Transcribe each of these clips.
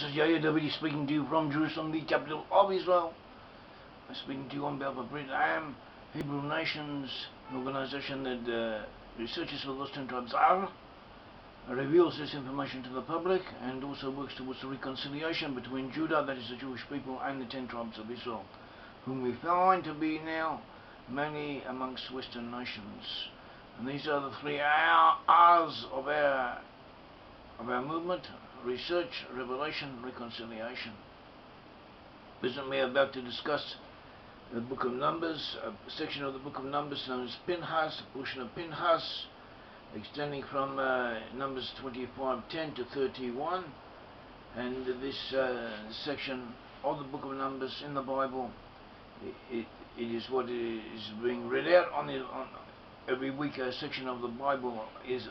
this is Yair Davidiy speaking to you from Jerusalem, the capital of Israel. I'm speaking to you on behalf of Brit-Am, Hebrew Nations, an organization that researches for those 10 tribes reveals this information to the public and also works towards the reconciliation between Judah, that is the Jewish people, and the 10 tribes of Israel, whom we find to be now many amongst Western nations. And these are the 3 R's of our movement: research, revelation, reconciliation. Presently we are about to discuss the book of Numbers, a section of the book of Numbers known as Pinchas, a portion of Pinchas, extending from Numbers 25:10 to 31. And this section of the book of Numbers in the Bible, it is what is being read out on every week. A section of the Bible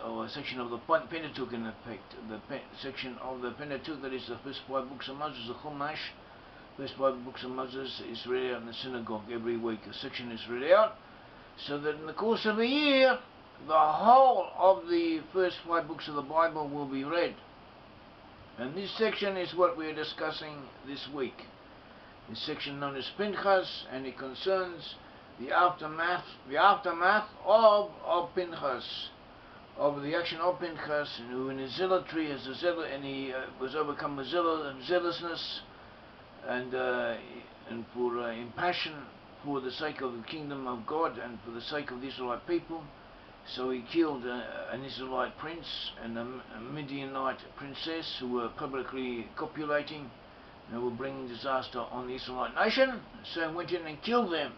or a section of the Pentateuch, in effect. The section of the Pentateuch, that is the first 5 books of Moses, the Chumash, first 5 books of Moses, is read out in the synagogue every week. A section is read out so that in the course of a year, the whole of the first 5 books of the Bible will be read. And this section is what we are discussing this week. This section known as Pinchas, and it concerns the aftermath of Pinchas, of the action of Pinchas, who in his zealotry, and he was overcome with zealousness, and for in passion for the sake of the kingdom of God and for the sake of the Israelite people. So he killed an Israelite prince and a Midianite princess who were publicly copulating and were bringing disaster on the Israelite nation. So he went in and killed them.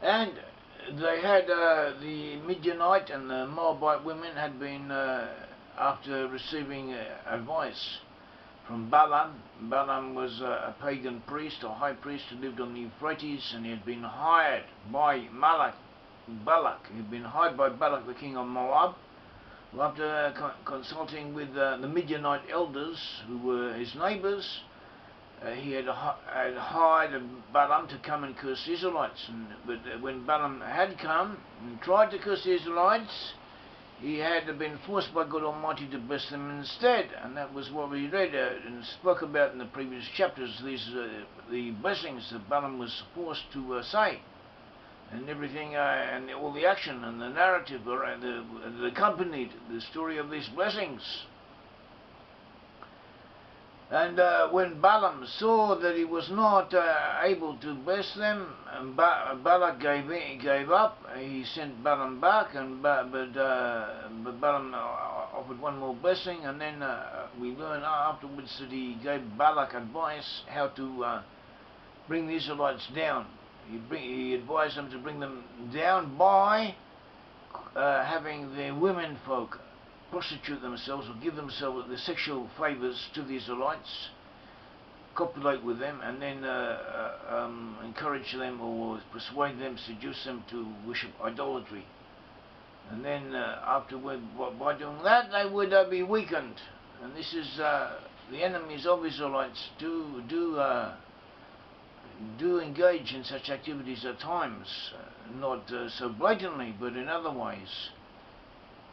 And they had the Midianite and the Moabite women had been, after receiving advice from Balaam. Balaam was a pagan priest or high priest who lived on the Euphrates, and he had been hired by Balak. He had been hired by Balak, the king of Moab. Well, after consulting with the Midianite elders, who were his neighbors, he had hired Balaam to come and curse the Israelites. But when Balaam had come and tried to curse the Israelites, he had been forced by God Almighty to bless them instead. And that was what we read and spoke about in the previous chapters. These the blessings that Balaam was forced to say, and everything, and all the action and the narrative that accompanied the story of these blessings. And when Balaam saw that he was not able to bless them, Balak gave up. He sent Balaam back, but Balaam offered one more blessing, and then we learn afterwards that he gave Balak advice how to bring the Israelites down. He advised them to bring them down by having their women folk prostitute themselves or give themselves the sexual favours to the Israelites, copulate with them, and then encourage them or persuade them, seduce them to worship idolatry. And then afterward, by doing that, they would be weakened. And this is the enemies of Israelites do engage in such activities at times, not so blatantly, but in other ways.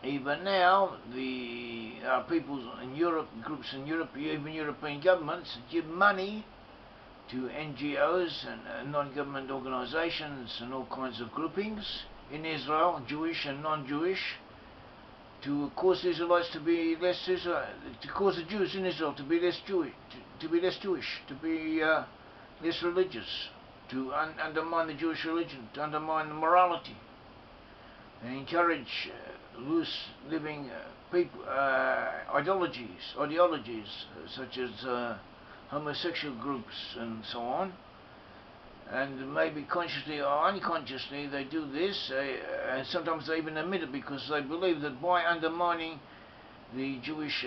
Even now, our peoples in Europe, groups in Europe, even European governments, give money to NGOs and non-government organizations and all kinds of groupings in Israel, Jewish and non-Jewish, to cause the Israelites to be less to cause the Jews in Israel to be less Jewish, to be less religious, to undermine the Jewish religion, to undermine the morality, and encourage loose living ideologies such as homosexual groups and so on. And maybe consciously or unconsciously they do this, and sometimes they even admit it, because they believe that by undermining the Jewish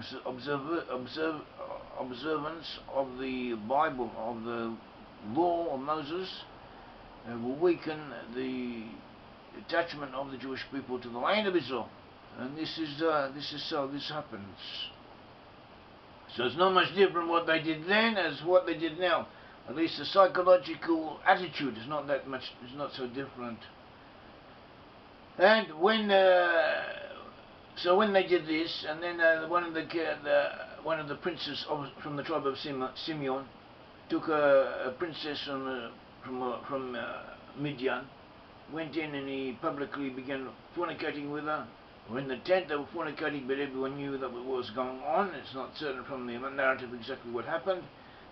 observance of the Bible, of the law of Moses, will weaken the attachment of the Jewish people to the land of Israel. And this happens. So it's not much different what they did then as what they did now. At least the psychological attitude is not so different. And when So when they did this, and then one of the princes from the tribe of Simeon took a princess from Midian, went in and he publicly began fornicating with her. Or in the tent they were fornicating, but everyone knew that what was going on. It's not certain from the narrative exactly what happened.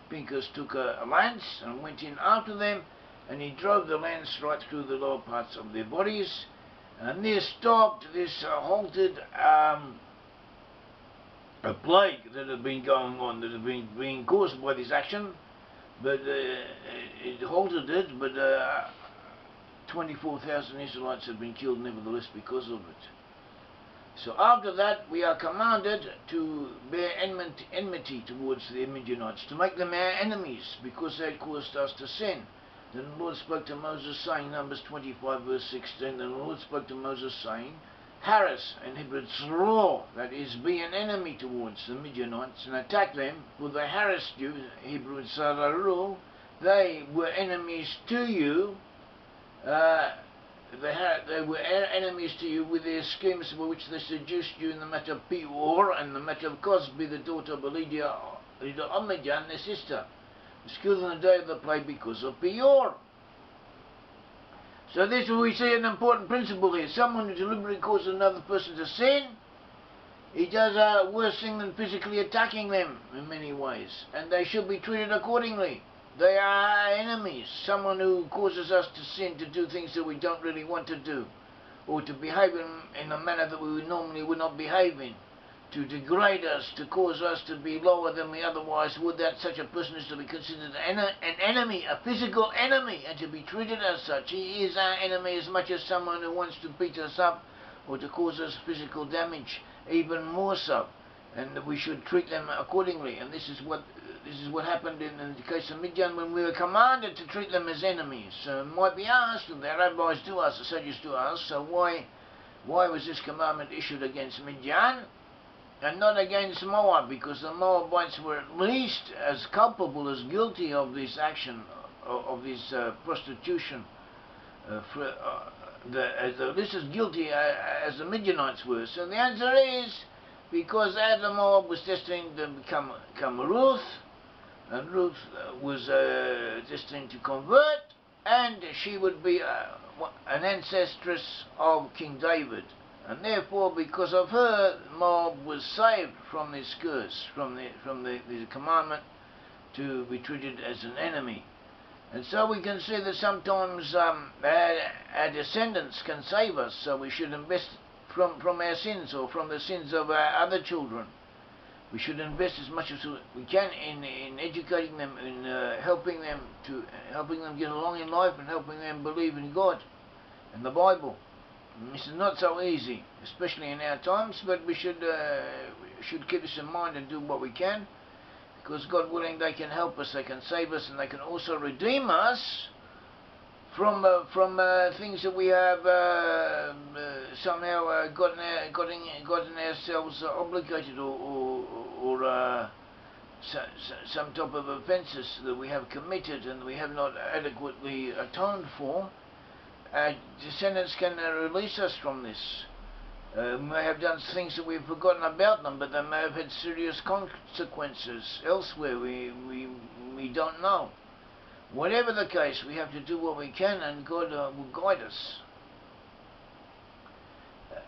Pinchas took a lance and went in after them, and he drove the lance right through the lower parts of their bodies. And this stopped, this halted a plague that had been going on, that had been being caused by this action. But it halted it, but 24,000 Israelites have been killed nevertheless because of it. So after that we are commanded to bear enmity towards the Midianites, to make them our enemies, because they had caused us to sin. Then the Lord spoke to Moses saying, Numbers 25 verse 16, then the Lord spoke to Moses saying, harass, in Hebrew tzroh, that is, be an enemy towards the Midianites, and attack them, for they harassed you, Hebrew tzararu, they were enemies to you, they were enemies to you with their schemes by which they seduced you in the matter of Peor and the matter of Cosby, the daughter of Elidah of Midian, their sister, was killed in the day of the plague because of Peor. So this is where we see an important principle here. Someone who deliberately causes another person to sin, he does a worse thing than physically attacking them in many ways, and they should be treated accordingly. They are our enemies. Someone who causes us to sin, to do things that we don't really want to do, or to behave in a manner that we normally would not behave in, to degrade us, to cause us to be lower than we otherwise would, that such a person is to be considered an enemy, a physical enemy, and to be treated as such. He is our enemy as much as someone who wants to beat us up or to cause us physical damage, even more so. And we should treat them accordingly. And this is what happened in the case of Midian, when we were commanded to treat them as enemies. So it might be asked, and the rabbis do ask, the sages do ask, so why was this commandment issued against Midian and not against Moab? Because the Moabites were at least as culpable, as guilty of this action, of this prostitution, this is guilty as the Midianites were. So the answer is, because Adam Moab was destined to become Ruth, and Ruth was destined to convert, and she would be an ancestress of King David. And therefore, because of her, Moab was saved from this curse, from the commandment to be treated as an enemy. And so we can see that sometimes our descendants can save us, so we should invest from our sins, or from the sins of our other children. We should invest as much as we can in educating them, in helping them get along in life, and helping them believe in God and the Bible. And this is not so easy, especially in our times, but we should keep this in mind and do what we can, because God willing, they can help us, they can save us, and they can also redeem us from things that we have somehow gotten ourselves obligated, or some type of offences that we have committed and we have not adequately atoned for. Our descendants can release us from this. We may have done things that we've forgotten about them, but they may have had serious consequences elsewhere we don't know. Whatever the case, we have to do what we can, and God will guide us.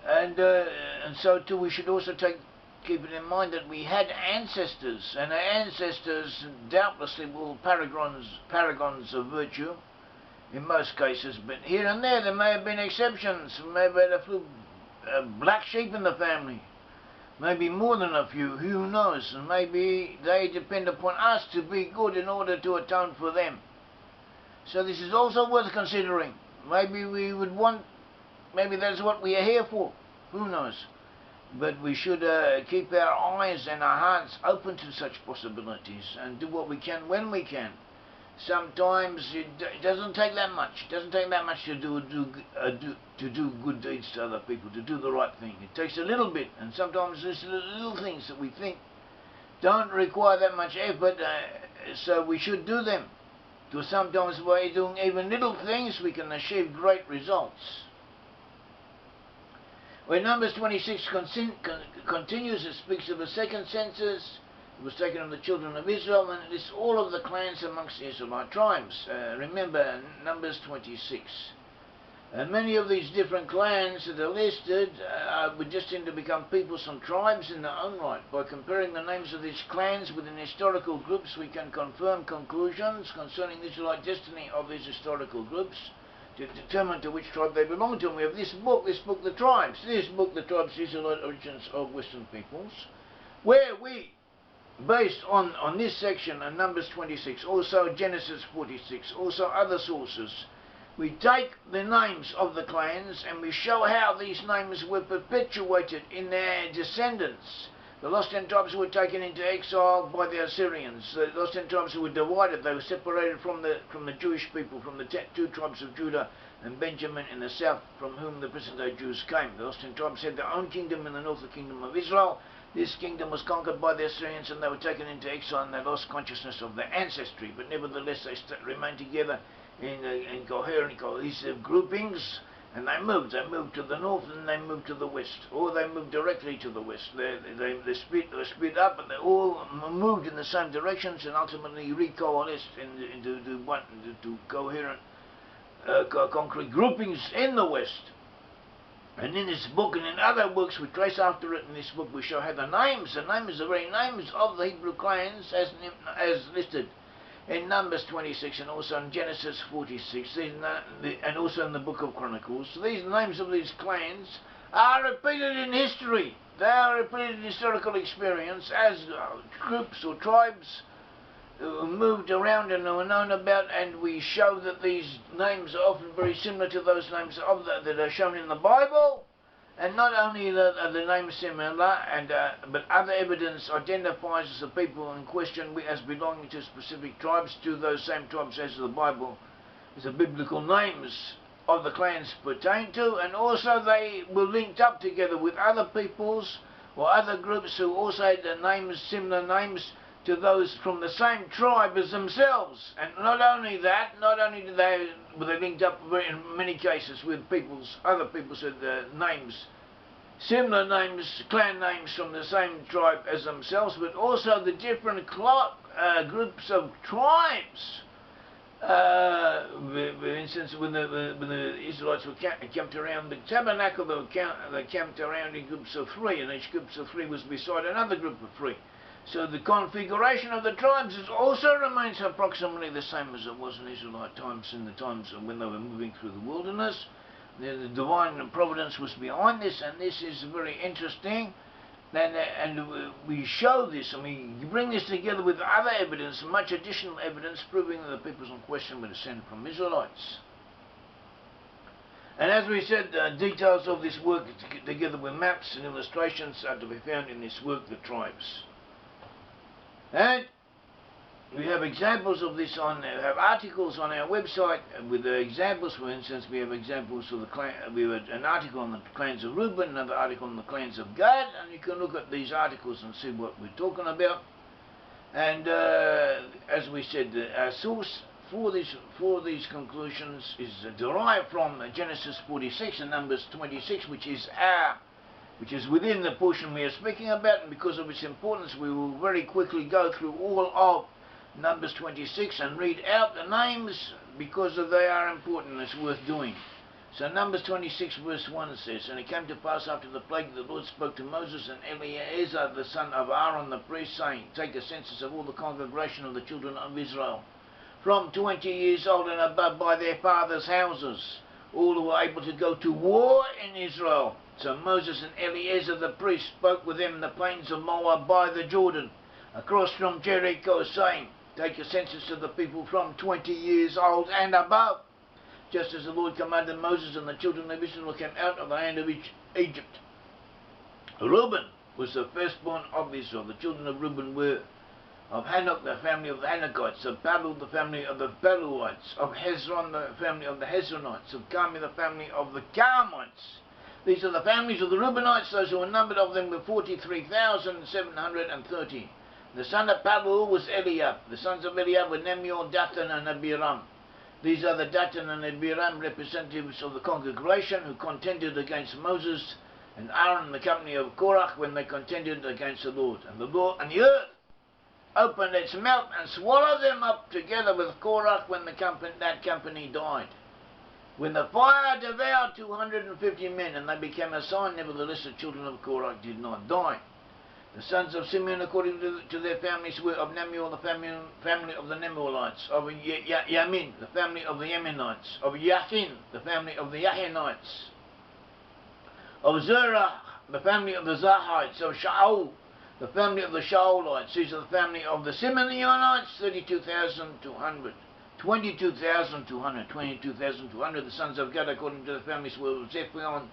And so too, we should also keep it in mind that we had ancestors, and our ancestors doubtlessly were paragons of virtue in most cases, but here and there may have been exceptions. We may have had a few black sheep in the family, maybe more than a few, who knows, and maybe they depend upon us to be good in order to atone for them. So this is also worth considering. Maybe we would maybe that's what we are here for, who knows. But we should keep our eyes and our hearts open to such possibilities, and do what we can when we can. Sometimes it doesn't take that much. It doesn't take that much to do good deeds to other people, to do the right thing. It takes a little bit, and sometimes there's little things that we think don't require that much effort, so we should do them. Because sometimes by doing even little things, we can achieve great results. When Numbers 26 continues, it speaks of a second census. It was taken of the children of Israel, and it lists all of the clans amongst the Israelite tribes. Remember, Numbers 26. Many of these different clans that are listed were destined to become peoples and tribes in their own right. By comparing the names of these clans within historical groups, we can confirm conclusions concerning the Israelite destiny of these historical groups to determine to which tribe they belong to. And we have this book, The Tribes. This book, The Tribes, Israelite Origins of Western Peoples, where we, based on this section and Numbers 26, also Genesis 46, also other sources, we take the names of the clans and we show how these names were perpetuated in their descendants. The lost 10 tribes were taken into exile by the Assyrians. The lost 10 tribes were divided. They were separated from the Jewish people, from the 2 tribes of Judah and Benjamin in the south, from whom the present-day Jews came. The lost 10 tribes had their own kingdom in the north, the kingdom of Israel. This kingdom was conquered by the Assyrians, and they were taken into exile, and they lost consciousness of their ancestry. But nevertheless, they remained together in coherent, cohesive groupings, and they moved to the north and they moved to the west, or they moved directly to the west. They split up, and they all moved in the same directions and ultimately recoalesced into coherent, concrete groupings in the west. And in this book and in other books we trace after it. In this book we show how the names, the very names of the Hebrew clans as listed in Numbers 26 and also in Genesis 46, and also in the book of Chronicles. These names of these clans are repeated in history. They are repeated in historical experience as groups or tribes moved around and were known about, and we show that these names are often very similar to those names that are shown in the Bible. And not only are the names similar, but other evidence identifies the people in question as belonging to specific tribes, to those same tribes as the Bible, as the biblical names of the clans pertain to, and also they were linked up together with other peoples or other groups who also had similar names to those from the same tribe as themselves. And not only were they linked up in many cases with other peoples had names, similar names, clan names from the same tribe as themselves, but also the different groups of tribes. For instance, when the Israelites were camped around the Tabernacle, they camped around in groups of 3, and each group of 3 was beside another group of 3. So the configuration of the tribes also remains approximately the same as it was in Israelite times, in the times when they were moving through the wilderness. The divine providence was behind this, and this is very interesting. And we show this, and we bring this together with other evidence, much additional evidence, proving that the peoples in question were descended from Israelites. And as we said, details of this work, together with maps and illustrations, are to be found in this work, The Tribes. And we have examples of this we have articles on our website with the examples. For instance, we have examples of we have an article on the clans of Reuben, another article on the clans of Gad, and you can look at these articles and see what we're talking about. And as we said, our source for these conclusions is derived from Genesis 46 and Numbers 26, which is within the portion we are speaking about, and because of its importance we will very quickly go through all of Numbers 26 and read out the names because they are important and it's worth doing. So Numbers 26 verse 1 says, "And it came to pass after the plague, the Lord spoke to Moses and Eleazar the son of Aaron the priest, saying, Take a census of all the congregation of the children of Israel, from 20 years old and above, by their fathers' houses, all who were able to go to war in Israel. So Moses and Eleazar the priest spoke with them in the plains of Moab by the Jordan, across from Jericho, saying, Take a census of the people from 20 years old and above, just as the Lord commanded Moses, and the children of Israel came out of the land of Egypt. Reuben was the firstborn of Israel. The children of Reuben were of Hanok, the family of the Hanokites, of Palul, the family of the Palulites, of Hezron, the family of the Hezronites, of Carmi, the family of the Carmites. These are the families of the Reubenites. Those who were numbered of them were 43,730. The son of Palul was Eliab. The sons of Eliab were Nemuel, Dathan, and Abiram. These are the Dathan and Abiram, representatives of the congregation, who contended against Moses and Aaron the company of Korach when they contended against the Lord. And the earth opened its mouth and swallowed them up together with Korach when that company died. When the fire devoured 250 men, and they became a sign, nevertheless the children of Korach did not die. The sons of Simeon, according to their families, were of Nemuel, the family of the Nemuelites, of Yamin, the family of the Yaminites, of Yachin, the family of the Yachinites, of Zerah, the family of the Zahites, of Shaul, the family of the Shaulites. These are the family of the Simeonites, 22,200. 22,200. The sons of Gad, according to the families, were of Zephion,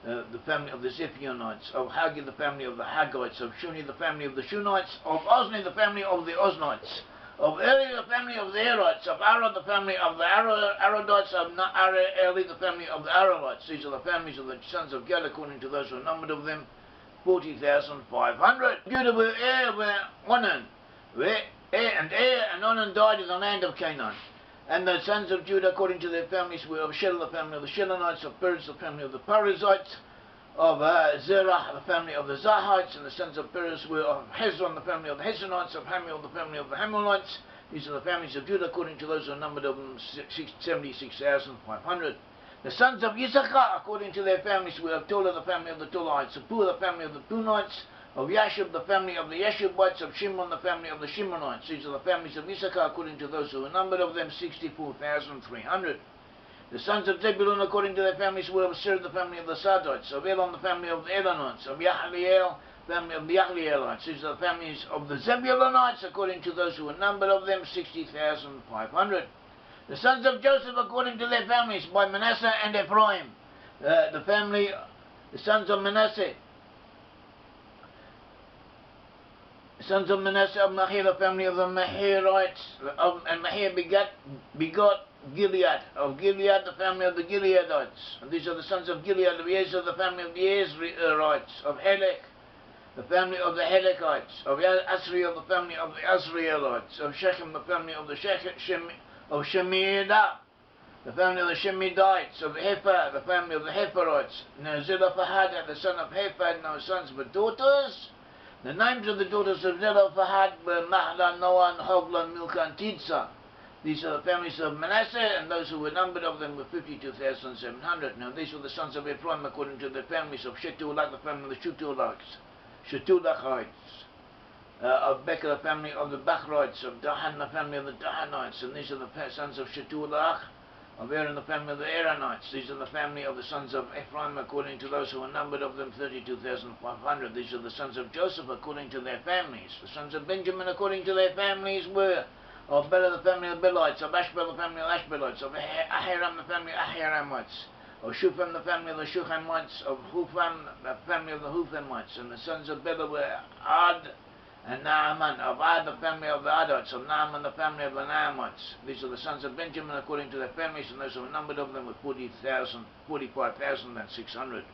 the family of the Zephionites, of Haggi, the family of the Haggites, of Shuni, the family of the Shunites, of Ozni, the family of the Oznites, of Eli, the family of the Erites, of Arad, the family of the Aradites, of Eli, the family of the Aralites. These are the families of the sons of Gad, according to those who are numbered of them, 40,500. Judah were Onan, and Onan died in the land of Canaan. And the sons of Judah, according to their families, were of Shelah, the family of the Shelonites, of Perez, the family of the Perizzites, of Zerah, the family of the Zahites, and the sons of Perez were of Hezron, the family of the Hezronites, of Hamiel, the family of the Hamelites. These are the families of Judah, according to those who are numbered of them, 76,500. The sons of Issachar, according to their families, were of Tola, the family of the Tolaites, of Pur, the family of the Punites, of Yashub, the family of the Yashubites, of Shimron, the family of the Shimronites. These are the families of Issachar, according to those who were numbered of them, 64,300. The sons of Zebulun, according to their families, were of Ser, the family of the Sadites, of Elon, the family of the Elonites, of Yahliel, family of the Yahlielites. These are the families of the Zebulunites, according to those who were numbered of them, 60,500. The sons of Joseph, according to their families, by Manasseh and Ephraim. The sons of Manasseh. The sons of Manasseh of Mahir, the family of the Mahirites, and Mahir begot Gilead. Of Gilead, the family of the Gileadites. And these are the sons of Gilead, of Yezer, the family of the Yezreelites, of Helek, the family of the Helekites, of Asriel, the family of the Asrielites, of Shechem, the family of the Shemidah, the family of the Shemidites, of Hepher, the family of the Hepherites. Now Zelophehad, the son of Hepher, had no sons but daughters. The names of the daughters of Zelophehad were Mahlah, Noah, and Hoglah, Milcah, and Tidzah. These are the families of Manasseh, and those who were numbered of them were 52,700. Now these were the sons of Ephraim, according to their families, of Shetulach, the family of the Shetulachites, of Becher, the family of the Bachrites, of Dahan, the family of the Dahanites. And these are the sons of Shetulach, of Aaron, the family of the Aaronites. These are the family of the sons of Ephraim, according to those who were numbered of them, 32,500. These are the sons of Joseph, according to their families. The sons of Benjamin, according to their families, were of Bela, the family of Belites, of Ashbel, the family of Ashbelites, of Ahiram, the family of Ahiramites, of Shufam, the family of the Shuhamites, of Hufam, the family of the Hufamites. And the sons of Bela were Ad and Naaman, of Ad, the family of the Adites, of Naaman, the family of the Naamites. These are the sons of Benjamin, according to their families, and those who were numbered of them were 45,600.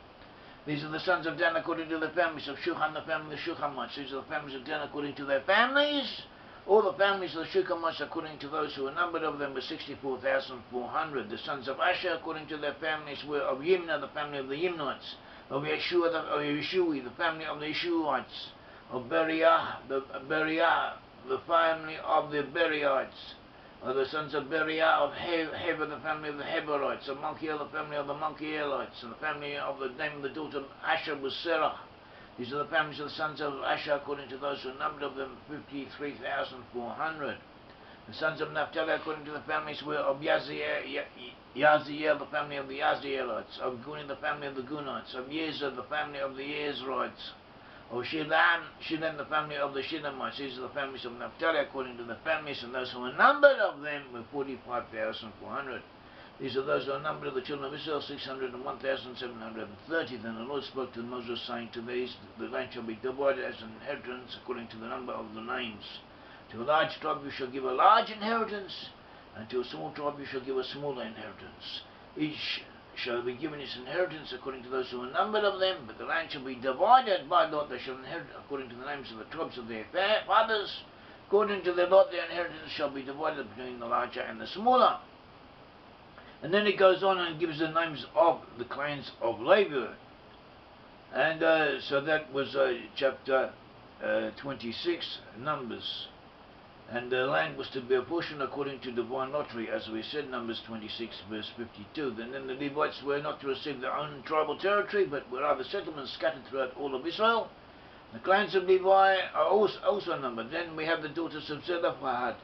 These are the sons of Dan, according to their families, of Shuham, the family of the Shuhamites. These are the families of Dan, according to their families. All the families of the Shuhamites, according to those who were numbered of them, were 64,400. The sons of Asher, according to their families, were of Yimnah, the family of the Yimnites, of Yeshua, the family of the Yeshuites, of Beriah, the family of the Beriites, of the sons of Beriah, of Heber, the family of the Heberites, of Malchiel, the family of the Malchielites, and the family of the name of the daughter of Asher was Serach. These are the families of the sons of Asher, according to those who are numbered of them, 53,400. The sons of Naphtali, according to the families, were of Yaziel, the family of the Yazielites, of Guni, the family of the Gunites, of Yezer, the family of the Yezrites, of Shilem, the family of the Shilemites. These are the families of Naphtali, according to the families, and those who were numbered of them were 45,400. These are those who are numbered of the children of Israel, 601,730. Then the Lord spoke to Moses, saying to these, the land shall be divided as an inheritance according to the number of the names. To a large tribe you shall give a large inheritance, and to a small tribe you shall give a smaller inheritance. Each shall be given his inheritance according to those who are numbered of them, but the land shall be divided by lot. They shall inherit according to the names of the tribes of their fathers. According to their lot, their inheritance shall be divided between the larger and the smaller. And then it goes on and gives the names of the clans of Levi. And so that was chapter 26, Numbers. And the land was to be apportioned according to divine lottery, as we said, Numbers 26, verse 52. And then the Levites were not to receive their own tribal territory, but were other settlements scattered throughout all of Israel. The clans of Levi are also numbered. Then we have the daughters of Zelophehad.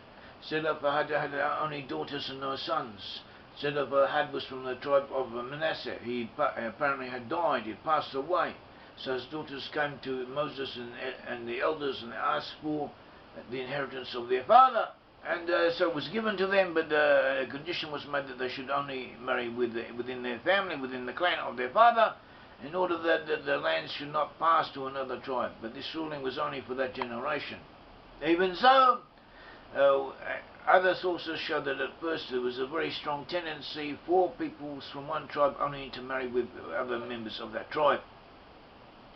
Zelophehad had only daughters and no sons. Zelophehad was from the tribe of Manasseh. He apparently had died, he passed away. So his daughters came to Moses and the elders and asked for the inheritance of their father. And so it was given to them, but a condition was made that they should only marry within their family, within the clan of their father, in order that the land should not pass to another tribe. But this ruling was only for that generation. Even so, other sources show that at first there was a very strong tendency for peoples from one tribe only to marry with other members of that tribe.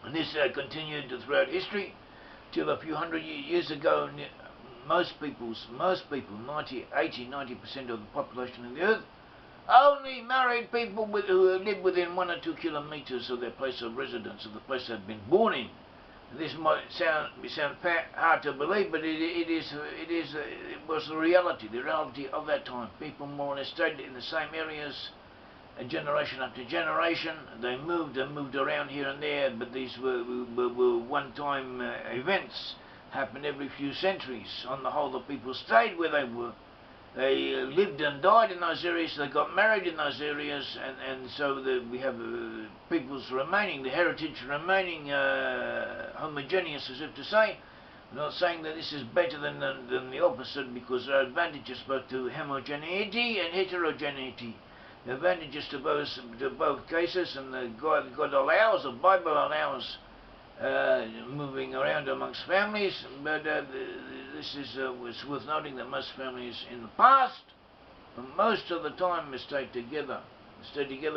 And this continued throughout history till a few hundred years ago. Most people, 90% of the population of the earth, only married people who lived within 1 or 2 kilometers of their place of residence, of the place they'd been born in. This might sound hard to believe, but it was the reality of that time. People more or less stayed in the same areas, generation after generation. They moved around here and there, but these were one-time events. Happened every few centuries. On the whole, the people stayed where they were. They lived and died in those areas. They got married in those areas, and so we have peoples remaining, the heritage remaining homogeneous, as if to say. I'm not saying that this is better than the opposite, because there are advantages both to homogeneity and heterogeneity. The advantages to both cases, and God allows, the Bible allows, moving around amongst families, but this was worth noting that most families in the past, most of the time, stayed together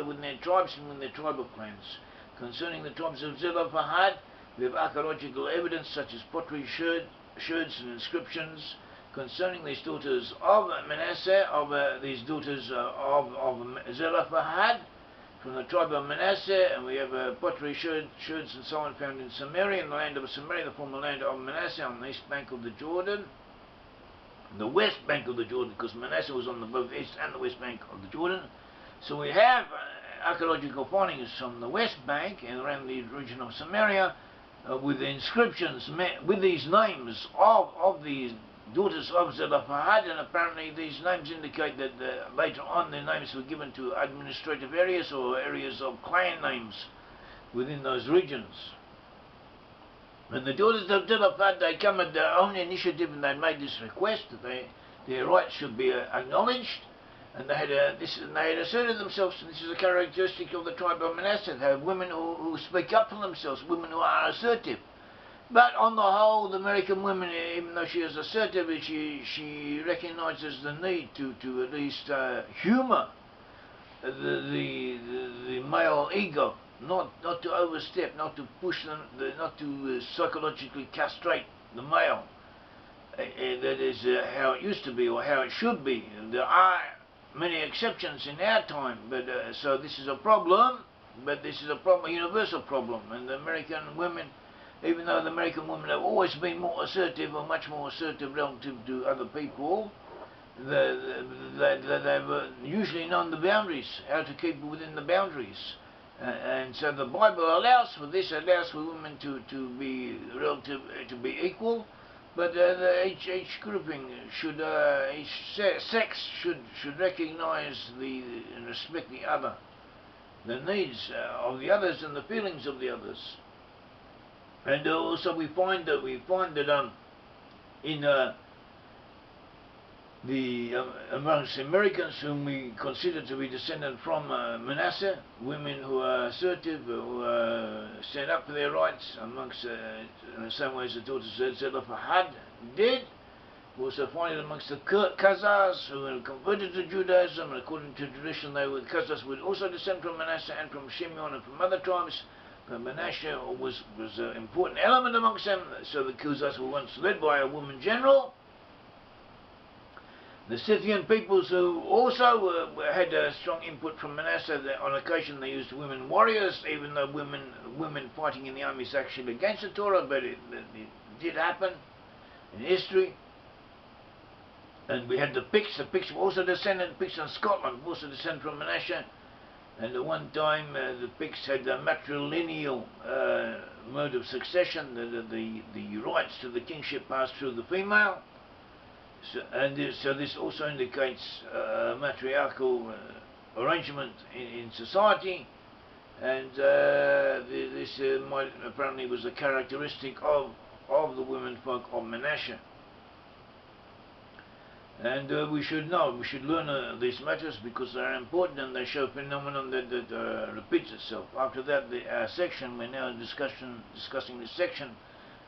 within their tribes and within their tribal clans. Concerning the tribes of Zelophehad, we have archaeological evidence such as pottery sherds and inscriptions. Concerning these daughters of Manasseh, these daughters of Zelophehad, from the tribe of Manasseh, and we have pottery sherds and so on found in Samaria, in the land of Samaria, the former land of Manasseh, on the east bank of the Jordan, the west bank of the Jordan, because Manasseh was on both the east and the west bank of the Jordan. So we have archaeological findings from the west bank and around the region of Samaria, with the inscriptions with these names of these daughters of Zelophehad, and apparently these names indicate that later on their names were given to administrative areas or areas of clan names within those regions. And the daughters of Zelophehad, they come at their own initiative, and they made this request that their rights should be acknowledged, and they had asserted themselves. And this is a characteristic of the tribe of Manasseh. They have women who speak up for themselves, women who are assertive. But on the whole, the American woman, even though she is assertive, she recognises the need to at least humour the male ego, not to overstep, not to push them, not to psychologically castrate the male. That is how it used to be, or how it should be. There are many exceptions in our time, but so this is a problem. But this is a universal problem, and the American women, even though the American women have always been more assertive, or much more assertive relative to other people, they've usually known the boundaries, how to keep within the boundaries. And so the Bible allows for this, allows for women to be to be equal, but each grouping should, each sex should recognise and respect the other, the needs of the others and the feelings of the others. And also we find that in amongst Americans whom we consider to be descended from Manasseh, women who are assertive, who stand up for their rights, amongst in the same way as the daughters of Zelophehad did. We also find it amongst the Khazars who were converted to Judaism, and according to tradition, the Khazars would also descend from Manasseh and from Shimeon and from other tribes. But Manasseh was an important element amongst them, so the Khazars were once led by a woman general. The Scythian peoples who also had a strong input from Manasseh. On occasion they used women warriors, even though women fighting in the army is actually against the Torah, but it did happen in history. And we had the Picts. The Picts were also descended. Picts in Scotland were also descended from Manasseh. And at one time the Picts had a matrilineal mode of succession. The rights to the kingship passed through the female. So this also indicates matriarchal arrangement in society, and this apparently was a characteristic of the women folk of Manasseh. And we should learn these matters because they are important and they show a phenomenon that repeats itself. After that, the section, we're now discussing this section,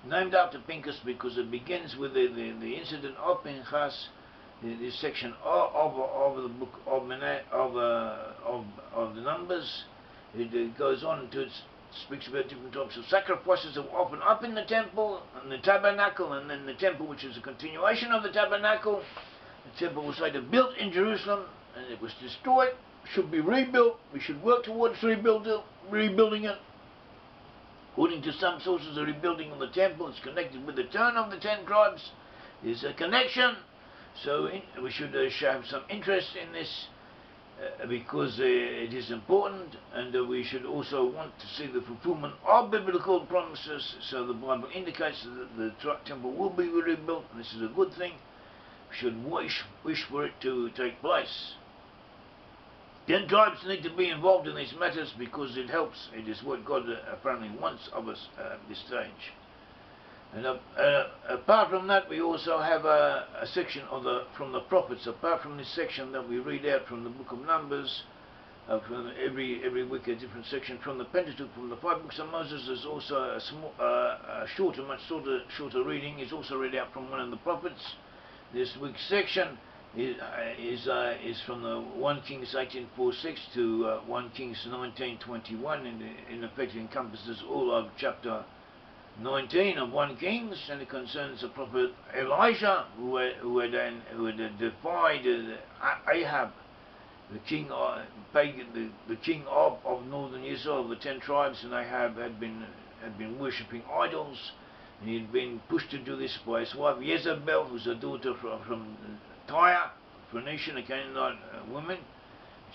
named after Pinchas because it begins with the incident of Pinchas, this section of the book of the Numbers. It goes on to speaks about different types of sacrifices that were often up in the temple and the tabernacle, and then the temple, which is a continuation of the tabernacle. The temple was later built in Jerusalem, and it was destroyed. Should be rebuilt. We should work towards rebuilding it. According to some sources, the rebuilding of the temple is connected with the turn of the 10 tribes. There's a connection, so we should have some interest in this because it is important, and we should also want to see the fulfillment of biblical promises. So the Bible indicates that the temple will be rebuilt, and this is a good thing. We should wish for it to take place. 10 tribes need to be involved in these matters because it helps. It is what God apparently wants of us at this stage. And apart from that, we also have a section from the prophets. Apart from this section that we read out from the book of Numbers, from every week a different section from the Pentateuch, from the 5 books of Moses. There's also a much shorter reading. Is also read out from one of the prophets. This week's section is from the 1 Kings 18:4-6 to 1 Kings 19:21, and in effect encompasses all of chapter 19 of 1 Kings, and it concerns the prophet Elijah, who had defied Ahab, the king of northern Israel, the 10 tribes, and Ahab had been worshipping idols. And he had been pushed to do this by his wife Jezebel, who's a daughter from Tyre, Phoenician, a Canaanite woman.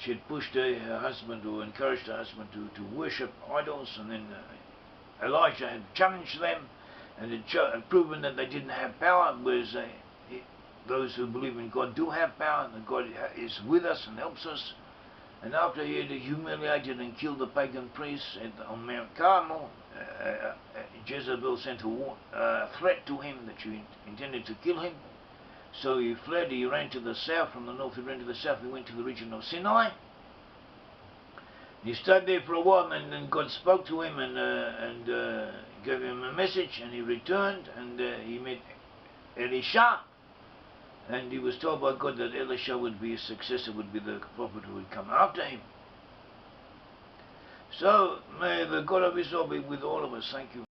She had pushed her husband, or encouraged her husband to worship idols, and then Elijah had challenged them and had proven that they didn't have power, whereas those who believe in God do have power, and God is with us and helps us. And after he had humiliated and killed the pagan priests on Mount Carmel, Jezebel sent a threat to him that she intended to kill him. So he fled. He ran to the south. From the north he ran to the south. He went to the region of Sinai. He stayed there for a while, and then God spoke to him and gave him a message, and he returned, and he met Elisha, and he was told by God that Elisha would be his successor, would be the prophet who would come after him. So may the God of Israel be with all of us. Thank you.